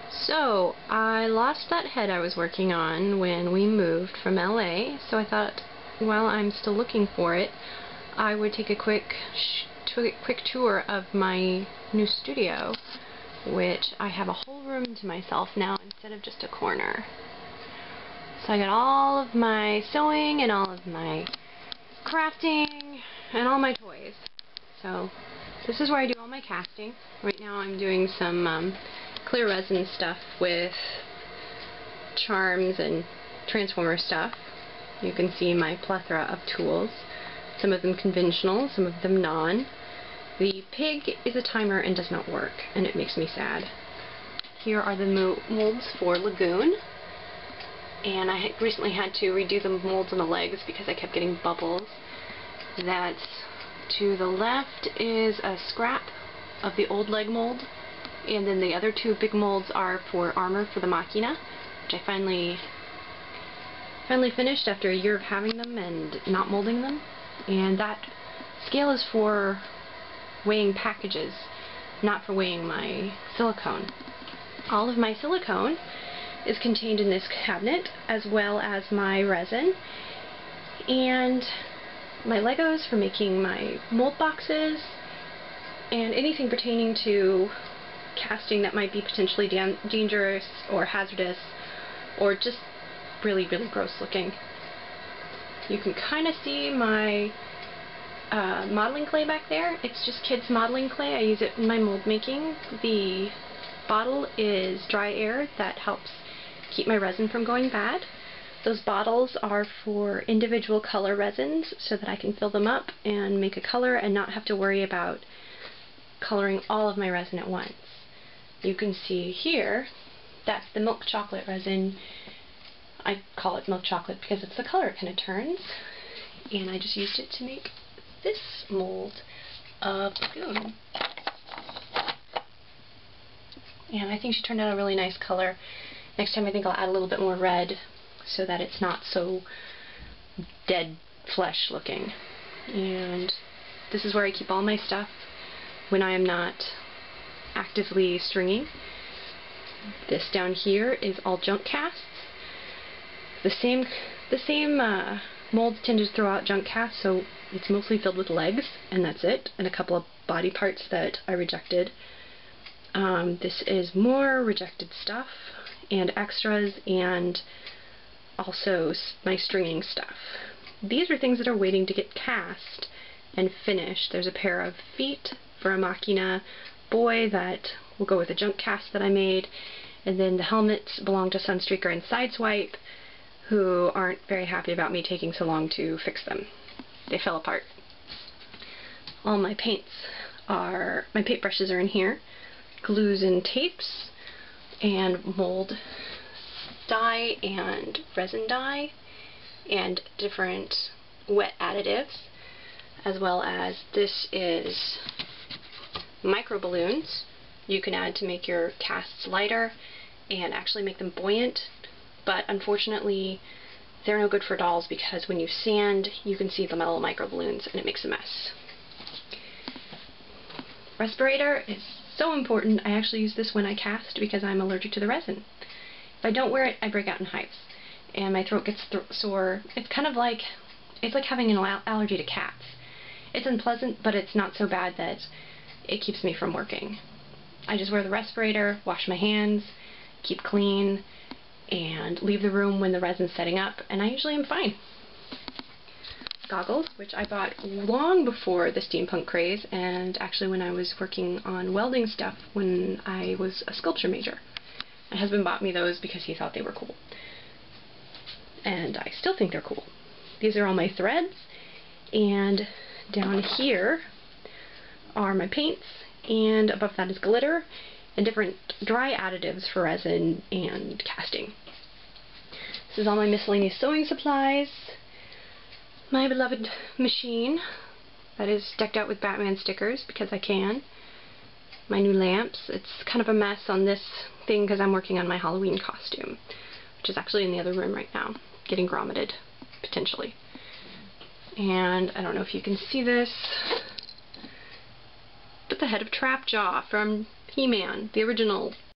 So, I lost that head I was working on when we moved from LA, so I thought while I'm still looking for it, I would take a quick tour of my new studio, which I have a whole room to myself now instead of just a corner. So I got all of my sewing and all of my crafting and all my toys. So this is where I do all my casting. Right now I'm doing some clear resin stuff with charms and transformer stuff. You can see my plethora of tools. Some of them conventional, some of them non. The pig is a timer and does not work, and it makes me sad. Here are the molds for Lagoon, and I recently had to redo the molds on the legs because I kept getting bubbles. That to the left is a scrap of the old leg mold, and then the other two big molds are for armor for the Machina, which I finally finished after a year of having them and not molding them. And that scale is for weighing packages, not for weighing my silicone. All of my silicone is contained in this cabinet, as well as my resin and my Legos for making my mold boxes and anything pertaining to casting that might be potentially dangerous or hazardous or just really, really gross looking. You can kind of see my modeling clay back there. It's just kids modeling clay. I use it in my mold making. The bottle is dry air that helps keep my resin from going bad. Those bottles are for individual color resins so that I can fill them up and make a color and not have to worry about coloring all of my resin at once. You can see here, that's the milk chocolate resin. I call it milk chocolate because it's the color it kind of turns, and I just used it to make this mold of Lagoon. And I think she turned out a really nice color. Next time I think I'll add a little bit more red so that it's not so dead flesh looking. And this is where I keep all my stuff when I am not actively stringing. This down here is all junk casts. The same molds tend to throw out junk casts, so it's mostly filled with legs, and that's it, and a couple of body parts that I rejected. This is more rejected stuff and extras, and also my stringing stuff. These are things that are waiting to get cast and finished. There's a pair of feet for a Machina boy that will go with a junk cast that I made, and then the helmets belong to Sunstreaker and Sideswipe, who aren't very happy about me taking so long to fix them. They fell apart. All my paints are, my paintbrushes are in here, glues and tapes, and mold dye and resin dye, and different wet additives, as well as this is micro balloons you can add to make your casts lighter and actually make them buoyant. But unfortunately, they're no good for dolls because when you sand, you can see the metal micro balloons and it makes a mess. Respirator is so important. I actually use this when I cast because I'm allergic to the resin. If I don't wear it, I break out in hives and my throat gets sore. It's kind of like, it's like having an allergy to cats. It's unpleasant, but it's not so bad that it keeps me from working. I just wear the respirator, wash my hands, keep clean, and leave the room when the resin's setting up, and I usually am fine. Goggles, which I bought long before the steampunk craze, and actually when I was working on welding stuff when I was a sculpture major. My husband bought me those because he thought they were cool. And I still think they're cool. These are all my threads, and down here are my paints, and above that is glitter and different dry additives for resin and casting. This is all my miscellaneous sewing supplies. My beloved machine that is decked out with Batman stickers because I can. My new lamps. It's kind of a mess on this thing because I'm working on my Halloween costume, which is actually in the other room right now, getting grommeted, potentially. And I don't know if you can see this, but the head of Trapjaw from He-Man, the original